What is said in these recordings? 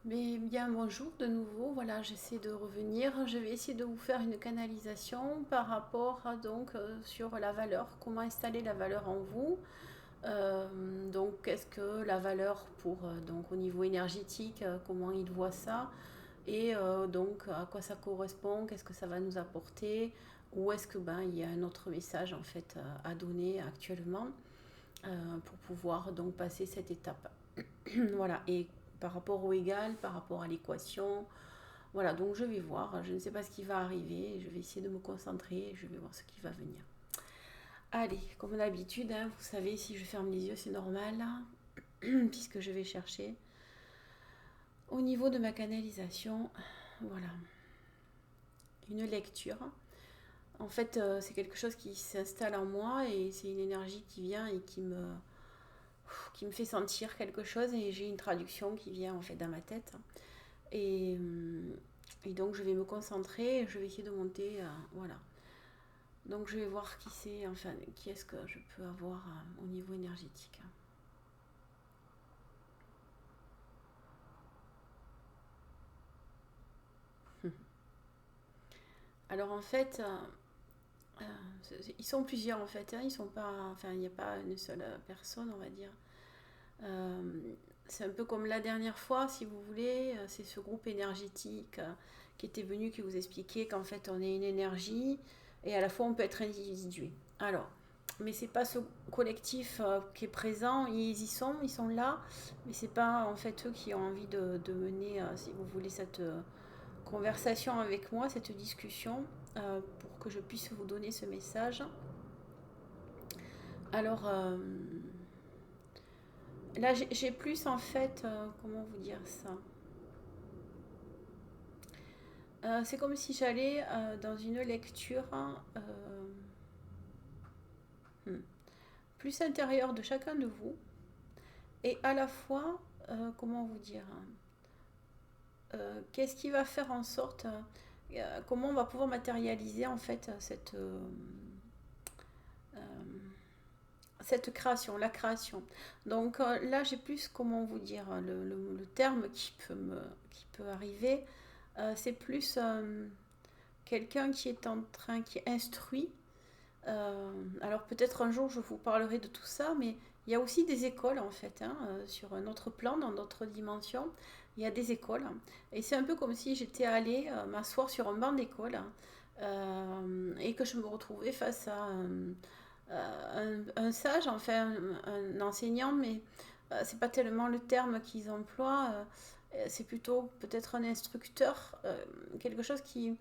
Mais bien, bonjour de nouveau. Voilà, j'essaie de revenir. Je vais essayer de vous faire une canalisation par rapport à, sur la valeur. Comment installer la valeur en vous. Donc, qu'est-ce que la valeur pour donc au niveau énergétique, comment il voit ça et donc à quoi ça correspond, qu'est-ce que ça va nous apporter, ou est-ce que ben il y a un autre message en fait à donner actuellement pour pouvoir donc passer cette étape. Voilà, et par rapport au égal, par rapport à l'équation. Voilà, donc je vais voir, je ne sais pas ce qui va arriver, je vais essayer de me concentrer, je vais voir ce qui va venir. Allez, comme d'habitude, hein, vous savez, si je ferme les yeux, c'est normal, puisque je vais chercher au niveau de ma canalisation, voilà, une lecture. En fait, c'est quelque chose qui s'installe en moi et c'est une énergie qui vient et qui me fait sentir quelque chose et j'ai une traduction qui vient en fait dans ma tête. Et, euh, et donc je vais me concentrer, je vais essayer de monter, voilà. Donc je vais voir qui c'est, enfin qui est-ce que je peux avoir au niveau énergétique. Alors en fait, ils sont plusieurs en fait, hein, ils sont pas, enfin il n'y a pas une seule personne, on va dire. Euh, c'est un peu comme la dernière fois, si vous voulez, c'est ce groupe énergétique qui était venu, qui vous expliquait qu'en fait on est une énergie et à la fois on peut être individué. Alors, mais c'est pas ce collectif qui est présent, ils sont là, mais c'est pas en fait eux qui ont envie de mener, si vous voulez, cette conversation avec moi, cette discussion, pour que je puisse vous donner ce message. Alors, là, j'ai plus en fait, comment vous dire ça. C'est comme si j'allais dans une lecture euh, hmm, plus intérieure de chacun de vous et à la fois, comment vous dire, qu'est-ce qui va faire en sorte, comment on va pouvoir matérialiser en fait euh, cette création, la création. Donc là, j'ai plus, comment vous dire, le terme qui peut arriver, c'est plus quelqu'un qui est en train, qui instruit. Alors peut-être un jour je vous parlerai de tout ça, mais il y a aussi des écoles en fait, hein, sur un autre plan, dans d'autres dimensions. Il y a des écoles. Et c'est un peu comme si j'étais allée m'asseoir sur un banc d'école et que je me retrouvais face à un sage, enfin un enseignant, mais c'est pas tellement le terme qu'ils emploient, c'est plutôt peut-être un instructeur, quelque chose qui,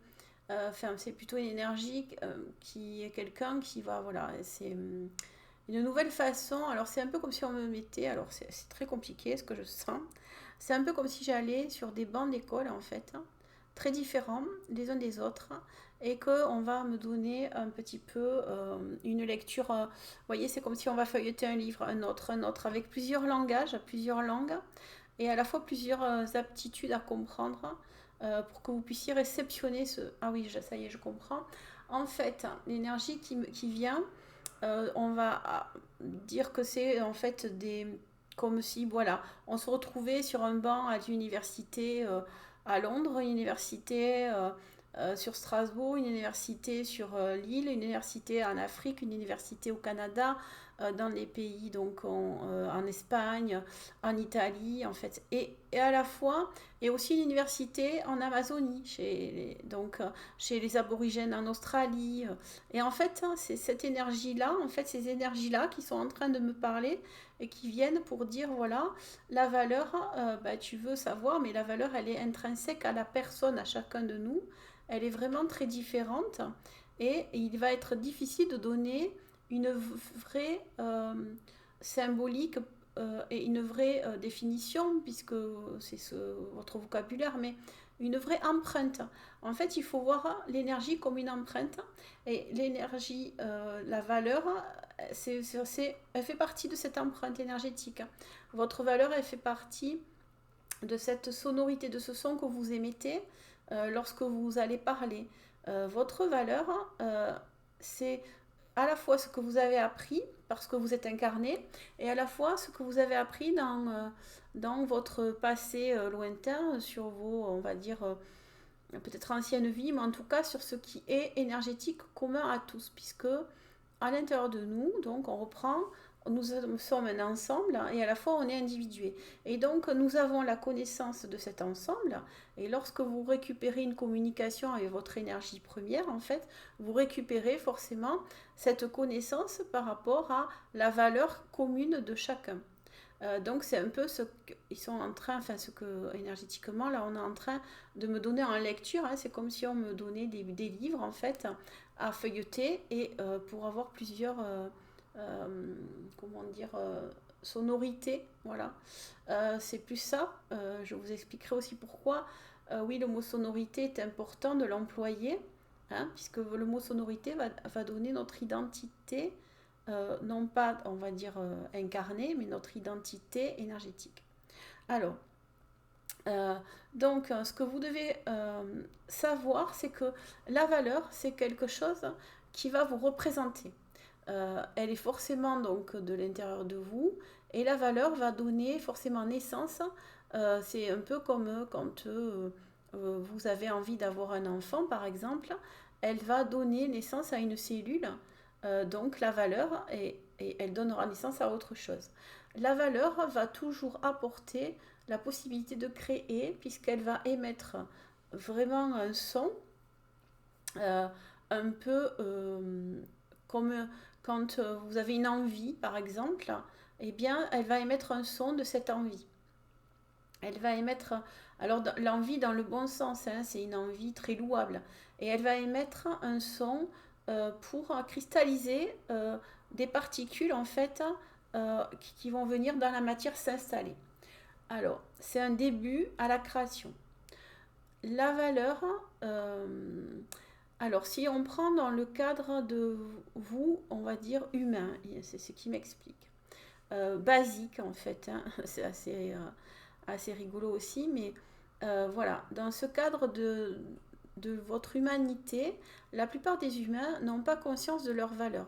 enfin c'est plutôt une énergie qui est quelqu'un qui va, voilà, c'est une nouvelle façon. Alors c'est un peu comme si on me mettait, alors c'est très compliqué ce que je sens, c'est un peu comme si j'allais sur des bancs d'école en fait, hein, très différents les uns des autres, et qu'on va me donner un petit peu une lecture. Vous voyez, c'est comme si on va feuilleter un autre, avec plusieurs langages, plusieurs langues, et à la fois plusieurs aptitudes à comprendre pour que vous puissiez réceptionner ce... Ah oui, ça y est, je comprends. En fait, l'énergie qui vient, on va dire que c'est en fait des... Comme si, voilà, on se retrouvait sur un banc à l'université à Londres, une université sur Strasbourg, une université sur l'île, une université en Afrique, une université au Canada, dans les pays donc en Espagne, en Italie en fait, et à la fois et aussi une université en Amazonie chez les aborigènes en Australie. Et en fait, hein, c'est cette énergie-là, en fait, ces énergies-là qui sont en train de me parler et qui viennent pour dire voilà, la valeur, bah, tu veux savoir, mais la valeur, elle est intrinsèque à la personne, à chacun de nous. Elle est vraiment très différente et il va être difficile de donner une vraie symbolique et une vraie définition, puisque c'est votre vocabulaire, mais une vraie empreinte. En fait, il faut voir l'énergie comme une empreinte, et l'énergie, la valeur, elle fait partie de cette empreinte énergétique. Votre valeur, elle fait partie de cette sonorité, de ce son que vous émettez lorsque vous allez parler. Votre valeur, c'est à la fois ce que vous avez appris parce que vous êtes incarné, et à la fois ce que vous avez appris dans votre passé lointain, sur vos, on va dire, peut-être ancienne vie, mais en tout cas sur ce qui est énergétique commun à tous, puisque à l'intérieur de nous, donc on reprend, nous sommes un ensemble et à la fois on est individué. Et donc nous avons la connaissance de cet ensemble, et lorsque vous récupérez une communication avec votre énergie première, en fait, vous récupérez forcément cette connaissance par rapport à la valeur commune de chacun. Donc c'est un peu ce qu'ils sont en train, enfin ce que énergétiquement là on est en train de me donner en lecture, hein. C'est comme si on me donnait des livres en fait à feuilleter, et pour avoir plusieurs, comment dire, sonorités, voilà. C'est plus ça. Je vous expliquerai aussi pourquoi. Oui, le mot sonorité est important de l'employer, hein, puisque le mot sonorité va donner notre identité, non pas, on va dire, incarnée, mais notre identité énergétique. Alors, donc, ce que vous devez savoir, c'est que la valeur, c'est quelque chose qui va vous représenter. Elle est forcément donc de l'intérieur de vous, et la valeur va donner forcément naissance. C'est un peu comme quand vous avez envie d'avoir un enfant, par exemple, elle va donner naissance à une cellule, donc la valeur, et elle donnera naissance à autre chose. La valeur va toujours apporter la possibilité de créer, puisqu'elle va émettre vraiment un son, euh, un peu comme quand vous avez une envie, par exemple, eh bien, elle va émettre un son de cette envie. Elle va émettre, alors l'envie dans le bon sens, hein, c'est une envie très louable, et elle va émettre un son pour cristalliser des particules, en fait, qui vont venir dans la matière s'installer. Alors, c'est un début à la création. La valeur, alors si on prend dans le cadre de vous, on va dire humain, c'est ce qui m'explique. Basique en fait, hein, c'est assez rigolo aussi, mais voilà, dans ce cadre de votre humanité, la plupart des humains n'ont pas conscience de leur valeur.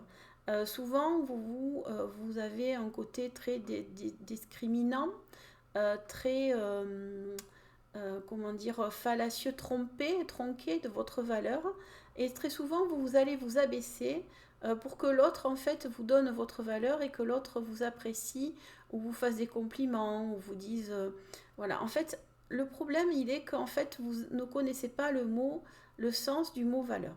Souvent, vous avez un côté très discriminant, très, comment dire, fallacieux, tronqué de votre valeur. Et très souvent, vous allez vous abaisser pour que l'autre, en fait, vous donne votre valeur, et que l'autre vous apprécie, ou vous fasse des compliments, ou vous dise... voilà, en fait, le problème, il est qu'en fait, vous ne connaissez pas le sens du mot valeur.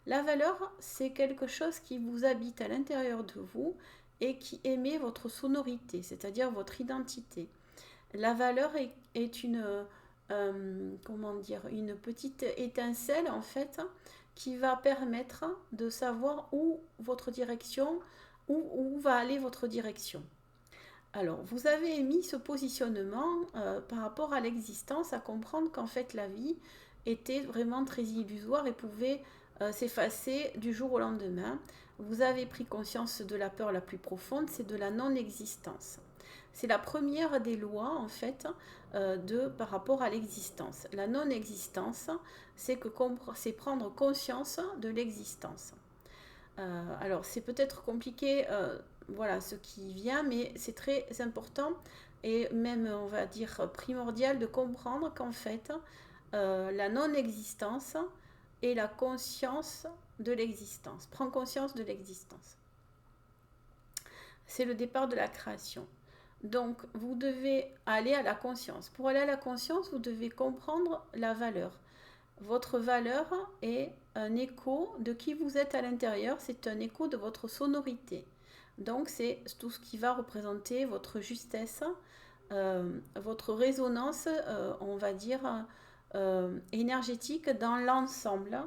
La valeur, c'est quelque chose qui vous habite à l'intérieur de vous et qui émet votre sonorité, c'est-à-dire votre identité. La valeur est comment dire, une petite étincelle en fait, qui va permettre de savoir où votre direction, où va aller votre direction. Alors, vous avez émis ce positionnement par rapport à l'existence, à comprendre qu'en fait la vie était vraiment très illusoire et pouvait s'effacer du jour au lendemain. Vous avez pris conscience de la peur la plus profonde, c'est de la non-existence. C'est la première des lois en fait par rapport à l'existence. La non-existence, c'est prendre conscience de l'existence. Alors c'est peut-être compliqué, voilà ce qui vient, mais c'est très important, et même on va dire primordial, de comprendre qu'en fait la non-existence est la conscience de l'existence. Prends conscience de l'existence. C'est le départ de la création. Donc, vous devez aller à la conscience. Pour aller à la conscience, vous devez comprendre la valeur. Votre valeur est un écho de qui vous êtes à l'intérieur, c'est un écho de votre sonorité. Donc, c'est tout ce qui va représenter votre justesse, votre résonance, on va dire, énergétique dans l'ensemble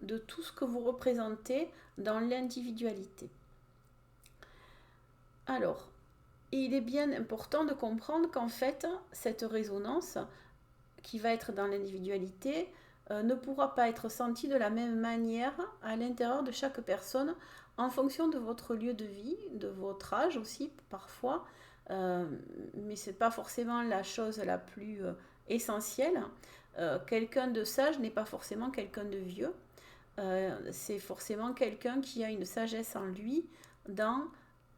de tout ce que vous représentez dans l'individualité. Alors, il est bien important de comprendre qu'en fait, cette résonance qui va être dans l'individualité ne pourra pas être sentie de la même manière à l'intérieur de chaque personne, en fonction de votre lieu de vie, de votre âge aussi parfois, mais ce n'est pas forcément la chose la plus essentielle. Quelqu'un de sage n'est pas forcément quelqu'un de vieux. C'est forcément quelqu'un qui a une sagesse en lui dans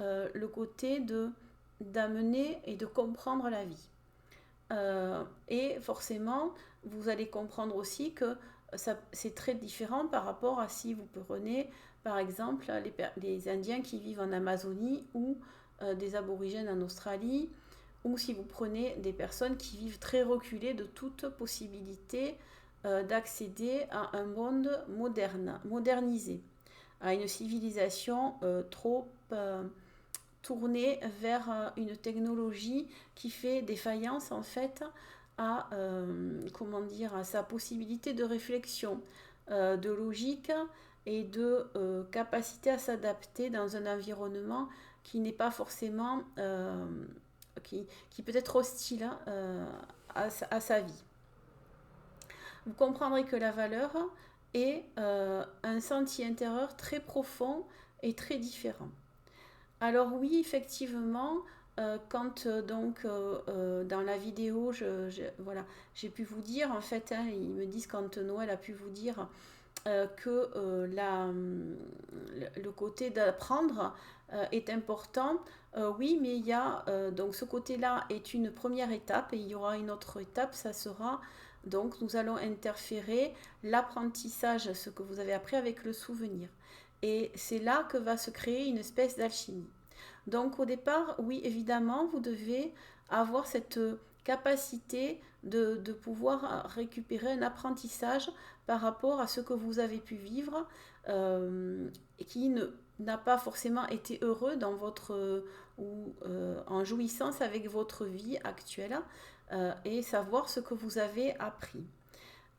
le côté d'amener et de comprendre la vie. Et forcément, vous allez comprendre aussi que c'est très différent par rapport à si vous prenez, par exemple, les Indiens qui vivent en Amazonie ou des aborigènes en Australie, ou si vous prenez des personnes qui vivent très reculées de toute possibilité d'accéder à un monde modernisé, à une civilisation trop tournée vers une technologie qui fait défaillance en fait à, à sa possibilité de réflexion, de logique et de capacité à s'adapter dans un environnement qui n'est pas forcément, qui peut être hostile à sa vie. Vous comprendrez que la valeur est un sentier intérieur très profond et très différent. Alors oui, effectivement, quand dans la vidéo, voilà, j'ai pu vous dire, en fait, hein, ils me disent quand Noël a pu vous dire que le côté d'apprendre est important. Oui, mais il y a donc ce côté-là est une première étape et il y aura une autre étape, ça sera donc nous allons interférer l'apprentissage, ce que vous avez appris avec le souvenir. Et c'est là que va se créer une espèce d'alchimie. Donc au départ, oui, évidemment, vous devez avoir cette capacité de pouvoir récupérer un apprentissage par rapport à ce que vous avez pu vivre et qui n'a pas forcément été heureux dans votre ou en jouissance avec votre vie actuelle et savoir ce que vous avez appris.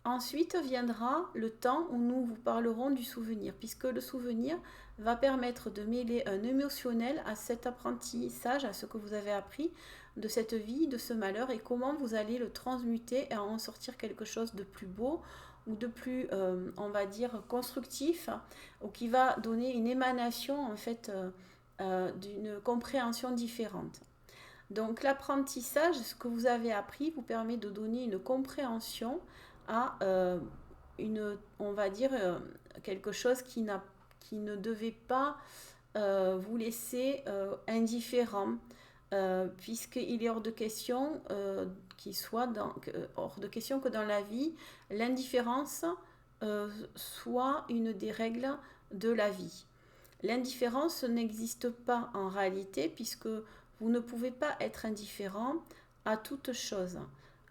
Ensuite viendra le temps où nous vous parlerons du souvenir, puisque le souvenir va permettre de mêler un émotionnel à cet apprentissage, à ce que vous avez appris de cette vie, de ce malheur, et comment vous allez le transmuter et en sortir quelque chose de plus beau ou de plus, on va dire, constructif, ou qui va donner une émanation en fait d'une compréhension différente. Donc l'apprentissage, ce que vous avez appris, vous permet de donner une compréhension à on va dire, quelque chose qui ne devait pas vous laisser indifférent, puisqu'il est hors de question hors de question que dans la vie, l'indifférence soit une des règles de la vie. L'indifférence n'existe pas en réalité, puisque vous ne pouvez pas être indifférent à toute chose,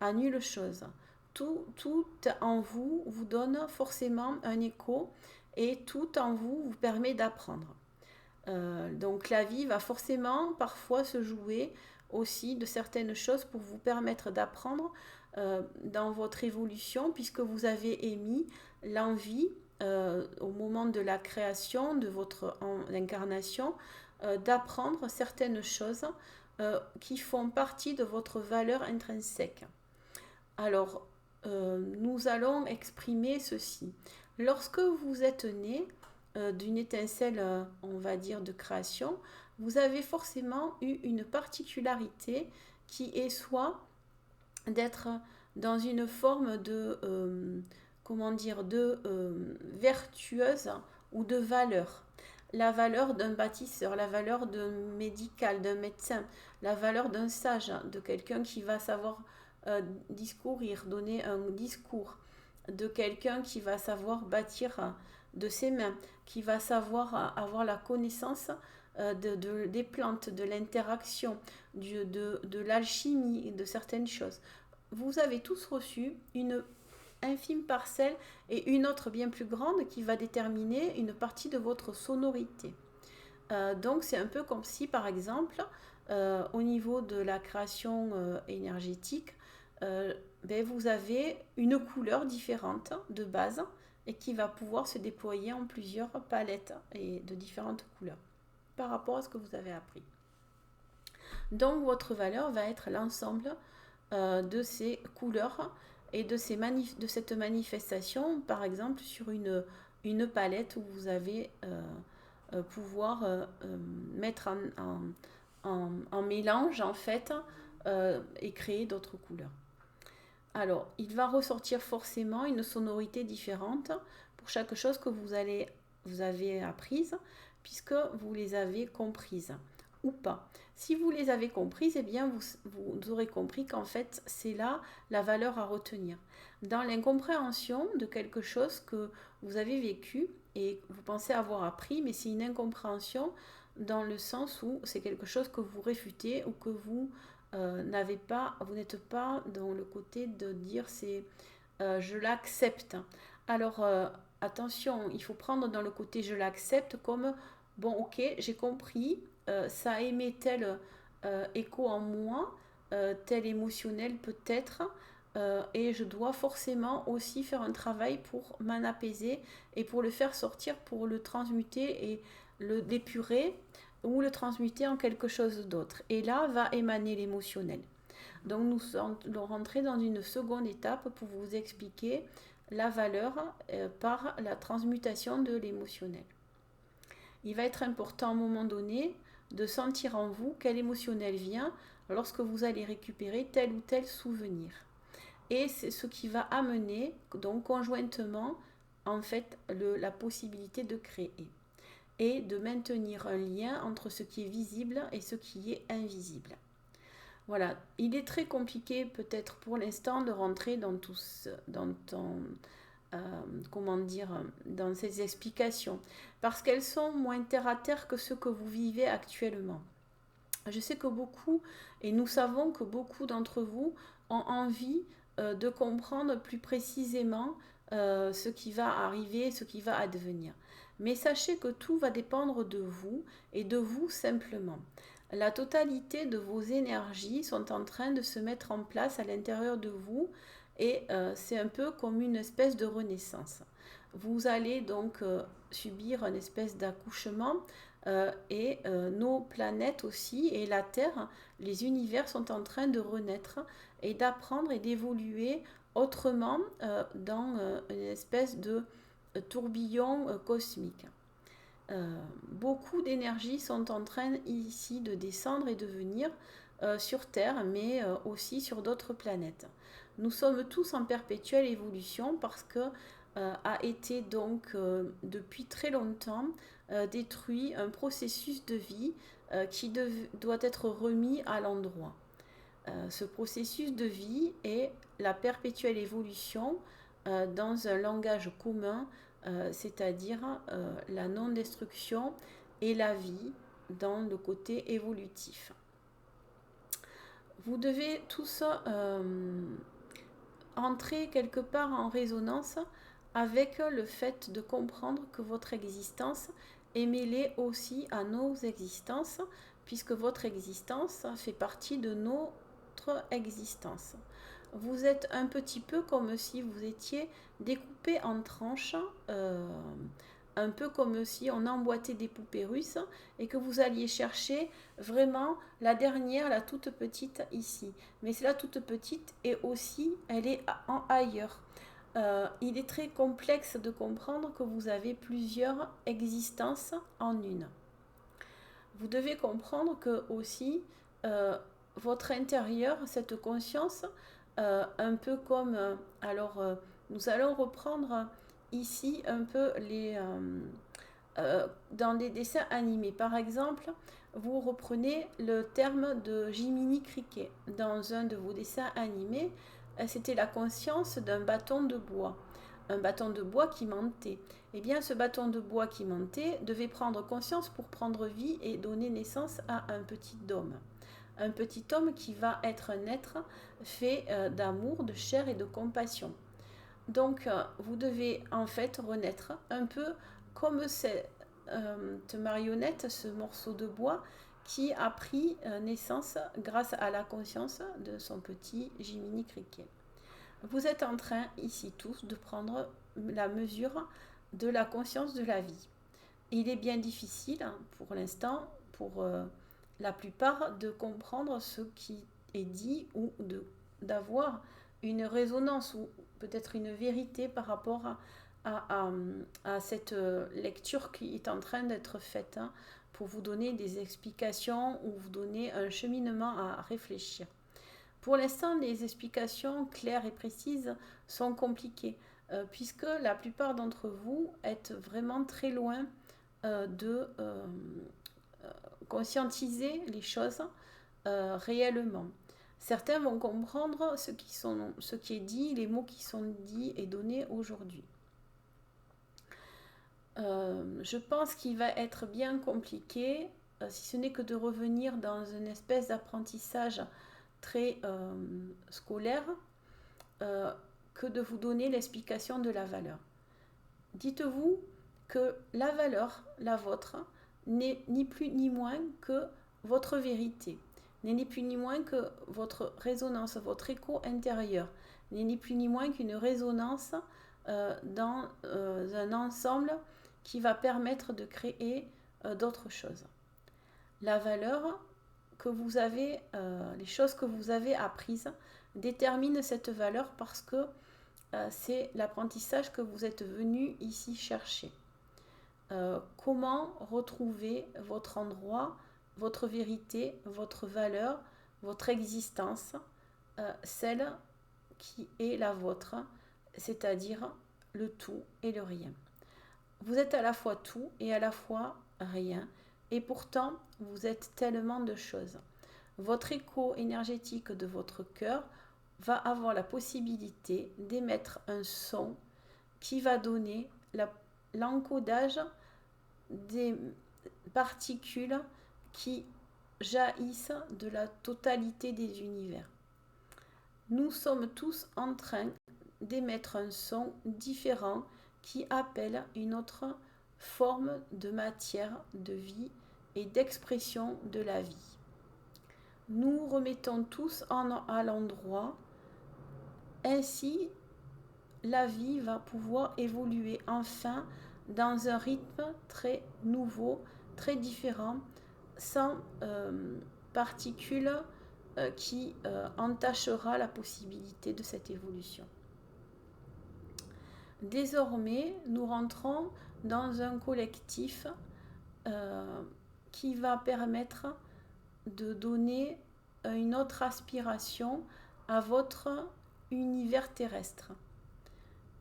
à nulle chose. Tout en vous vous donne forcément un écho et tout en vous vous permet d'apprendre. Donc la vie va forcément parfois se jouer aussi de certaines choses pour vous permettre d'apprendre dans votre évolution, puisque vous avez émis l'envie au moment de la création de votre incarnation d'apprendre certaines choses qui font partie de votre valeur intrinsèque. Alors, nous allons exprimer ceci. Lorsque vous êtes né d'une étincelle, on va dire, de création, vous avez forcément eu une particularité qui est soit d'être dans une forme de, vertueuse ou de valeur. La valeur d'un bâtisseur, la valeur d'un médical, d'un médecin, la valeur d'un sage, de quelqu'un qui va savoir discourir, donner un discours, de quelqu'un qui va savoir bâtir de ses mains, qui va savoir avoir la connaissance des plantes, de l'interaction, de l'alchimie, de certaines choses. Vous avez tous reçu une infime parcelle et une autre bien plus grande qui va déterminer une partie de votre sonorité. Donc c'est un peu comme si par exemple au niveau de la création énergétique, vous avez une couleur différente de base et qui va pouvoir se déployer en plusieurs palettes et de différentes couleurs par rapport à ce que vous avez appris. Donc votre valeur va être l'ensemble de ces couleurs et de cette manifestation, par exemple sur une palette où vous avez pouvoir mettre en mélange en fait et créer d'autres couleurs. Alors, il va ressortir forcément une sonorité différente pour chaque chose que vous avez apprise, puisque vous les avez comprises. ou pas. Si vous les avez comprises, eh bien vous aurez compris qu'en fait c'est là la valeur à retenir. Dans l'incompréhension de quelque chose que vous avez vécu et vous pensez avoir appris, mais c'est une incompréhension dans le sens où c'est quelque chose que vous réfutez ou que vous n'avez pas, vous n'êtes pas dans le côté de dire c'est je l'accepte. Alors attention, il faut prendre dans le côté je l'accepte comme bon ok j'ai compris, ça émet tel écho en moi, tel émotionnel peut-être, et je dois forcément aussi faire un travail pour m'en apaiser et pour le faire sortir, pour le transmuter et le d'épurer ou le transmuter en quelque chose d'autre. Et là va émaner l'émotionnel. Donc nous allons rentrer dans une seconde étape pour vous expliquer la valeur par la transmutation de l'émotionnel. Il va être important à un moment donné de sentir en vous quel émotionnel vient lorsque vous allez récupérer tel ou tel souvenir. Et c'est ce qui va amener donc conjointement en fait la possibilité de créer et de maintenir un lien entre ce qui est visible et ce qui est invisible. Voilà, il est très compliqué peut-être pour l'instant de rentrer dans comment dire, dans ces explications, parce qu'elles sont moins terre à terre que ce que vous vivez actuellement. Je sais que beaucoup, et nous savons que beaucoup d'entre vous ont envie de comprendre plus précisément ce qui va arriver, ce qui va advenir. Mais sachez que tout va dépendre de vous et de vous simplement. La totalité de vos énergies sont en train de se mettre en place à l'intérieur de vous et c'est un peu comme une espèce de renaissance. Vous allez donc subir une espèce d'accouchement et nos planètes aussi et la Terre, les univers sont en train de renaître et d'apprendre et d'évoluer autrement dans une espèce de tourbillon cosmique. Beaucoup d'énergies sont en train ici de descendre et de venir sur Terre, mais aussi sur d'autres planètes. Nous sommes tous en perpétuelle évolution parce que a été donc depuis très longtemps détruit un processus de vie qui doit être remis à l'endroit. Ce processus de vie est la perpétuelle évolution dans un langage commun, c'est-à-dire la non-destruction et la vie dans le côté évolutif. Vous devez tous entrer quelque part en résonance avec le fait de comprendre que votre existence est mêlée aussi à nos existences, puisque votre existence fait partie de notre existence. Vous êtes un petit peu comme si vous étiez découpé en tranches, un peu comme si on emboîtait des poupées russes et que vous alliez chercher vraiment la dernière, la toute petite ici. Mais c'est la toute petite et aussi elle est en ailleurs. Il est très complexe de comprendre que vous avez plusieurs existences en une. Vous devez comprendre que aussi votre intérieur, cette conscience, un peu comme nous allons reprendre ici un peu dans des dessins animés. Par exemple, vous reprenez le terme de Jiminy Cricket. Dans un de vos dessins animés, c'était la conscience d'un bâton de bois. Un bâton de bois qui mentait. Eh bien, ce bâton de bois qui mentait devait prendre conscience pour prendre vie et donner naissance à un petit homme. Un petit homme qui va être un être fait d'amour, de chair et de compassion. Donc, vous devez en fait renaître un peu comme cette marionnette, ce morceau de bois qui a pris naissance grâce à la conscience de son petit Jiminy Cricket. Vous êtes en train ici tous de prendre la mesure de la conscience de la vie. Il est bien difficile pour l'instant, pour la plupart, de comprendre ce qui est dit ou d'avoir une résonance ou peut-être une vérité par rapport à cette lecture qui est en train d'être faite pour vous donner des explications ou vous donner un cheminement à réfléchir. Pour l'instant, les explications claires et précises sont compliquées puisque la plupart d'entre vous êtes vraiment très loin conscientiser les choses réellement. Certains vont comprendre ce qui est dit, les mots qui sont dits et donnés aujourd'hui. Je pense qu'il va être bien compliqué, si ce n'est que de revenir dans une espèce d'apprentissage très scolaire, que de vous donner l'explication de la valeur. Dites-vous que la valeur, la vôtre, n'est ni plus ni moins que votre vérité, n'est ni plus ni moins que votre résonance, votre écho intérieur, n'est ni plus ni moins qu'une résonance dans un ensemble qui va permettre de créer d'autres choses. La valeur que vous avez, les choses que vous avez apprises déterminent cette valeur parce que c'est l'apprentissage que vous êtes venu ici chercher. Comment retrouver votre endroit, votre vérité, votre valeur, votre existence, celle qui est la vôtre, c'est-à-dire le tout et le rien. Vous êtes à la fois tout et à la fois rien, et pourtant vous êtes tellement de choses. Votre écho énergétique de votre cœur va avoir la possibilité d'émettre un son qui va donner l'encodage des particules qui jaillissent de la totalité des univers. Nous sommes tous en train d'émettre un son différent qui appelle une autre forme de matière, de vie et d'expression de la vie. Nous remettons tous à l'endroit, ainsi la vie va pouvoir évoluer enfin dans un rythme très nouveau, très différent, sans particules qui entachera la possibilité de cette évolution. Désormais, nous rentrons dans un collectif qui va permettre de donner une autre aspiration à votre univers terrestre.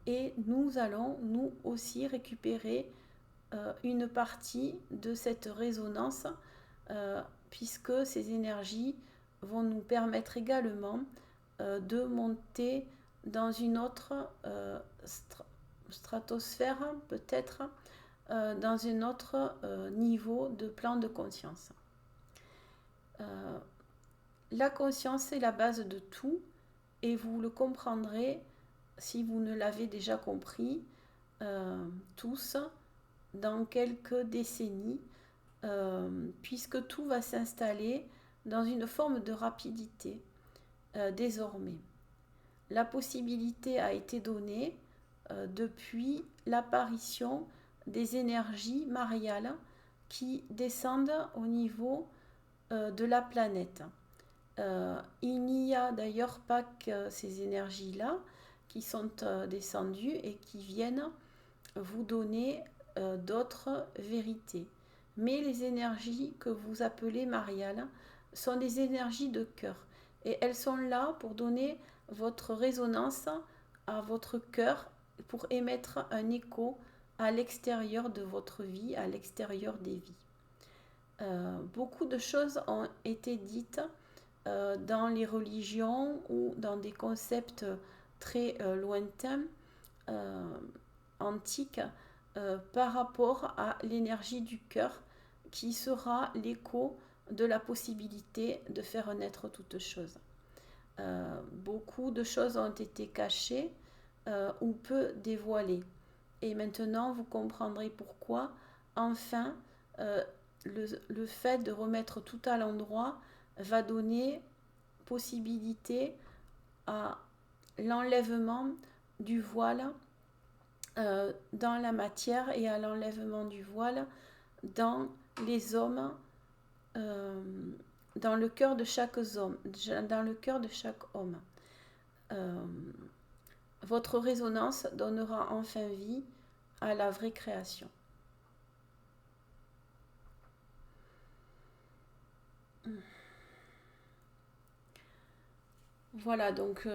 Et nous allons, nous aussi, récupérer une partie de cette résonance, puisque ces énergies vont nous permettre également de monter dans une autre stratosphère, peut-être, dans un autre niveau de plan de conscience. La conscience est la base de tout, et vous le comprendrez si vous ne l'avez déjà compris, tous, dans quelques décennies, puisque tout va s'installer dans une forme de rapidité désormais. La possibilité a été donnée depuis l'apparition des énergies mariales qui descendent au niveau de la planète. Il n'y a d'ailleurs pas que ces énergies-là qui sont descendues et qui viennent vous donner d'autres vérités. Mais les énergies que vous appelez mariales sont des énergies de cœur. Et elles sont là pour donner votre résonance à votre cœur, pour émettre un écho à l'extérieur de votre vie, à l'extérieur des vies. Beaucoup de choses ont été dites dans les religions ou dans des concepts très lointains, antiques, par rapport à l'énergie du cœur qui sera l'écho de la possibilité de faire naître toutes choses. Beaucoup de choses ont été cachées ou peu dévoilées. Et maintenant, vous comprendrez pourquoi, enfin, le fait de remettre tout à l'endroit va donner possibilité à l'enlèvement du voile dans la matière et à l'enlèvement du voile dans les hommes, dans le cœur de chaque homme, votre résonance donnera enfin vie à la vraie création. Voilà, donc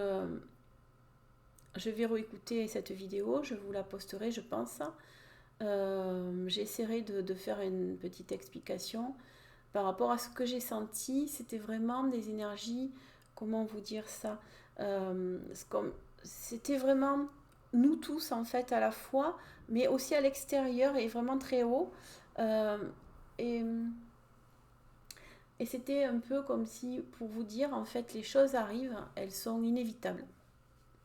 je vais réécouter cette vidéo, je vous la posterai, je pense. J'essaierai de faire une petite explication par rapport à ce que j'ai senti. C'était vraiment des énergies, comment vous dire ça, c'était vraiment nous tous en fait à la fois, mais aussi à l'extérieur et vraiment très haut. Euh, et, et c'était un peu comme si, pour vous dire, en fait, les choses arrivent, elles sont inévitables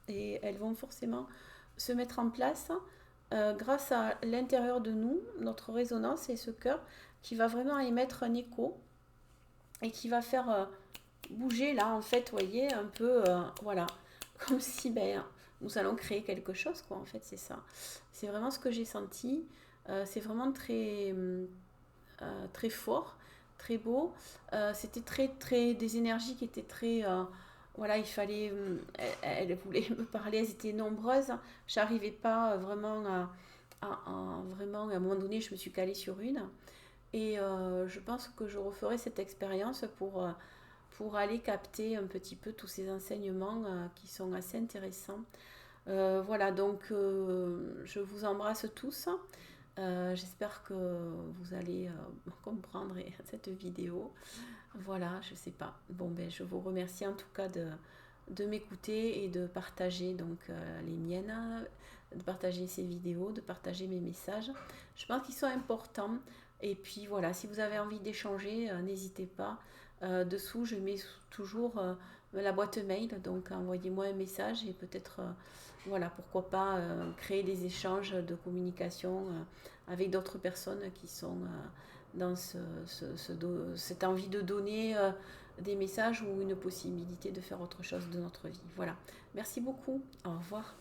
et elles vont forcément se mettre en place grâce à l'intérieur de nous, notre résonance et ce cœur qui va vraiment émettre un écho et qui va faire bouger là en fait, vous voyez, un peu, voilà, comme si ben, nous allons créer quelque chose, quoi, en fait, c'est ça. C'est vraiment ce que j'ai senti. C'est vraiment très fort, très beau. C'était des énergies qui étaient très, voilà, il fallait, elles voulaient me parler, elles étaient nombreuses. J'arrivais pas vraiment vraiment, à un moment donné, je me suis calée sur une. Et je pense que je referai cette expérience pour aller capter un petit peu tous ces enseignements qui sont assez intéressants. Voilà, donc je vous embrasse tous. J'espère que vous allez comprendre cette vidéo. Voilà, je sais pas. Bon, ben, je vous remercie en tout cas de m'écouter et de partager donc les miennes, de partager ces vidéos, de partager mes messages. Je pense qu'ils sont importants. Et puis voilà, si vous avez envie d'échanger, n'hésitez pas. Dessous, je mets toujours la boîte mail, donc envoyez-moi un message et peut-être, voilà, pourquoi pas créer des échanges de communication avec d'autres personnes qui sont dans cette envie de donner des messages ou une possibilité de faire autre chose de notre vie. Voilà. Merci beaucoup. Au revoir.